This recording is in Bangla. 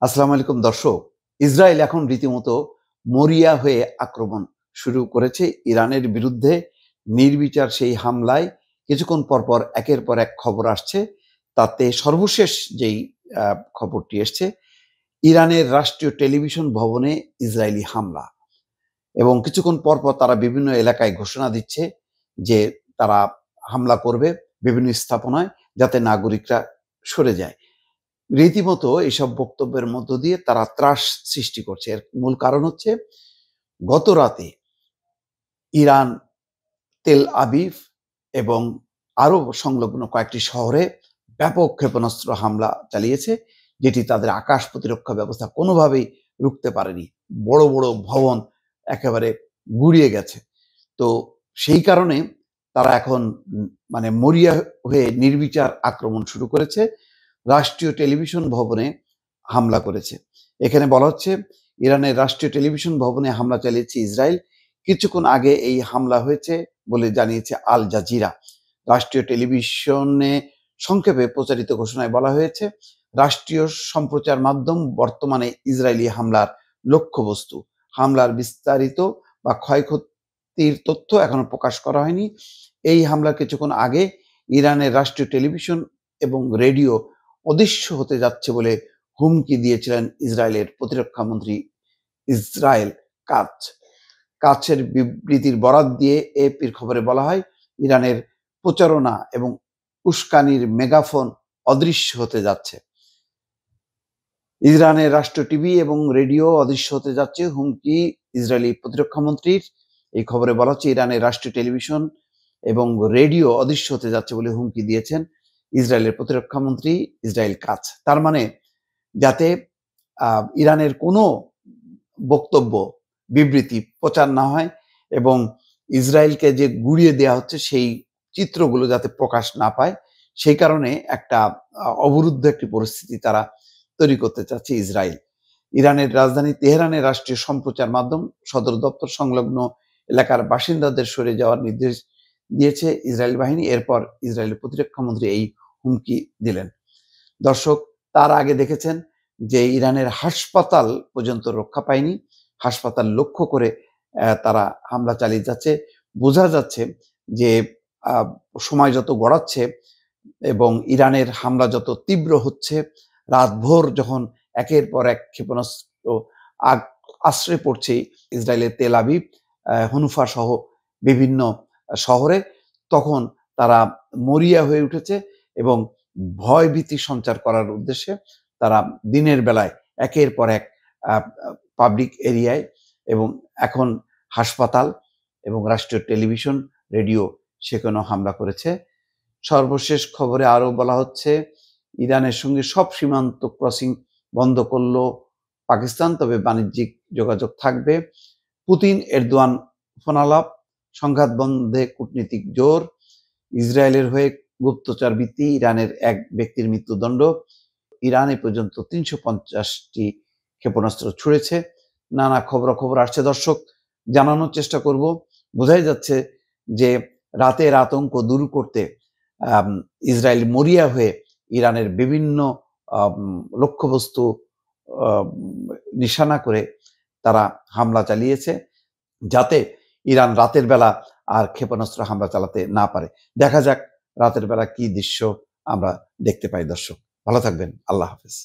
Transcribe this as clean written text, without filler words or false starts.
আসসালামু আলাইকুম দর্শক। ইসরায়েল এখন রীতিমতো মরিয়া হয়ে আক্রমণ শুরু করেছে ইরানের বিরুদ্ধে। নির্বিচার সেই হামলায় কিছুক্ষণ পরপর একের পর এক খবর আসছে। তাতে সর্বশেষ যেই খবরটি এসছে, ইরানের রাষ্ট্রীয় টেলিভিশন ভবনে ইসরায়েলি হামলা। এবং কিছুক্ষণ পরপর তারা বিভিন্ন এলাকায় ঘোষণা দিচ্ছে যে তারা হামলা করবে বিভিন্ন স্থাপনায়, যাতে নাগরিকরা সরে যায়। রীতিমতো এইসব বক্তব্যের মধ্য দিয়ে তারা ত্রাস সৃষ্টি করছে। এর মূল কারণ হচ্ছে, গত রাতে ইরান তেল আবিব এবং আরো সংলগ্ন কয়েকটি শহরে ব্যাপক ক্ষেপণাস্ত্র হামলা চালিয়েছে, যেটি তাদের আকাশ প্রতিরক্ষা ব্যবস্থা কোনোভাবেই রুখতে পারেনি। বড় বড় ভবন একেবারে গুড়িয়ে গেছে। তো সেই কারণে তারা এখন মানে মরিয়া হয়ে নির্বিচার আক্রমণ শুরু করেছে। রাষ্ট্রীয় টেলিভিশন ভবনে হামলা করেছে। এখানে বলা হচ্ছে, ইরানের রাষ্ট্রীয় টেলিভিশন ভবনে হামলা চালিয়েছে ইসরায়েল। কিছুক্ষণ আগে এই হামলা হয়েছে বলে জানিয়েছে আল জাজিরা। রাষ্ট্রীয় টেলিভিশনে সংক্ষেপে প্রচারিত ঘোষণায় বলা হয়েছে, রাষ্ট্রীয় সম্প্রচার মাধ্যম বর্তমানে ইসরায়েলি হামলার লক্ষ্যবস্তু। হামলার বিস্তারিত বা ক্ষয়ক্ষতির তথ্য এখনো প্রকাশ করা হয়নি। এই হামলার কিছুক্ষণ আগে ইরানের রাষ্ট্রীয় টেলিভিশন এবং রেডিও অদৃশ্য হতে যাচ্ছে বলে হুমকি দিয়েছিলেন ইসরায়েলের প্রতিরক্ষা মন্ত্রী ইসরায়েল কাচ। কাছের বিবৃতির বরাত দিয়ে এপির খবরে বলা হয়, ইরানের প্রচারণা এবং উস্কানির মেগাফোন অদৃশ্য হতে যাচ্ছে। ইরানের রাষ্ট্র টিভি এবং রেডিও অদৃশ্য হতে যাচ্ছে, হুমকি ইসরায়েলি প্রতিরক্ষা মন্ত্রীর। এই খবরে বলা হচ্ছে, ইরানের রাষ্ট্রীয় টেলিভিশন এবং রেডিও অদৃশ্য হতে যাচ্ছে বলে হুমকি দিয়েছেন ইসরায়েলের প্রতিরক্ষা মন্ত্রী ইসরায়েল কাচ। তার মানে যাতে ইরানের কোনো বক্তব্য বিবৃতি প্রচার না হয় এবং ইসরায়েলকে যে গুড়িয়ে দেওয়া হচ্ছে সেই চিত্রগুলো যাতে প্রকাশ না পায়, সেই কারণে একটা অবরুদ্ধ একটি পরিস্থিতি তারা তৈরি করতে চাচ্ছে ইসরায়েল। ইরানের রাজধানী তেহরানের রাষ্ট্রীয় সম্প্রচার মাধ্যম সদর দপ্তর সংলগ্ন এলাকার বাসিন্দাদের সরে যাওয়ার নির্দেশ দিয়েছে ইসরায়েল বাহিনী। এরপর ইসরায়েলের প্রতিরক্ষা মন্ত্রী এই হুমকি দিলেন। দর্শক, তার আগে দেখেছেন যে ইরানের হাসপাতাল পর্যন্ত রক্ষা পায়নি। হাসপাতাল লক্ষ্য করে তারা হামলা চালিয়ে যাচ্ছে। বোঝা যাচ্ছে যে সময় যত গড়াচ্ছে এবং ইরানের হামলা যত তীব্র হচ্ছে, রাতভর যখন একের পর এক ক্ষেপণাস্ত্র আশ্রয় পড়ছে ইসরায়েলের তেল আবিব, হনুফা সহ বিভিন্ন শহরে, তখন তারা মরিয়া হয়ে উঠেছে এবং ভয় ভীতি সঞ্চার করার উদ্দেশ্যে তারা দিনের বেলায় একের পর এক পাবলিক এরিয়ায় এবং এখন হাসপাতাল এবং রাষ্ট্রীয় টেলিভিশন রেডিও সেখানেও হামলা করেছে। সর্বশেষ খবরে আরো বলা হচ্ছে, ইরানের সঙ্গে সব সীমান্ত ক্রসিং বন্ধ করলো পাকিস্তান, তবে বাণিজ্যিক যোগাযোগ থাকবে। পুতিন এরদোয়ান ফোনালাপ, সংঘাত বন্ধে কূটনীতিক জোর। ইসরায়েলের হয়ে গুপ্তচর বৃত্তি, ইরানের এক ব্যক্তির মৃত্যুদণ্ড। ইরান এ পর্যন্ত 350টি ক্ষেপণাস্ত্র ছুড়েছে। নানা খবর আসছে দর্শক, জানানোর চেষ্টা করব। বোঝাই যাচ্ছে যে রাতের আতঙ্ক দূর করতে ইসরায়েল মরিয়া হয়ে ইরানের বিভিন্ন লক্ষ্যবস্তু নিশানা করে তারা হামলা চালিয়েছে, যাতে ইরান রাতের বেলা আর ক্ষেপণাস্ত্র হামলা চালাতে না পারে। দেখা যাক রাতের বেলা কি দৃশ্য আমরা দেখতে পাই। দর্শক, ভালো থাকবেন। আল্লাহ হাফেজ।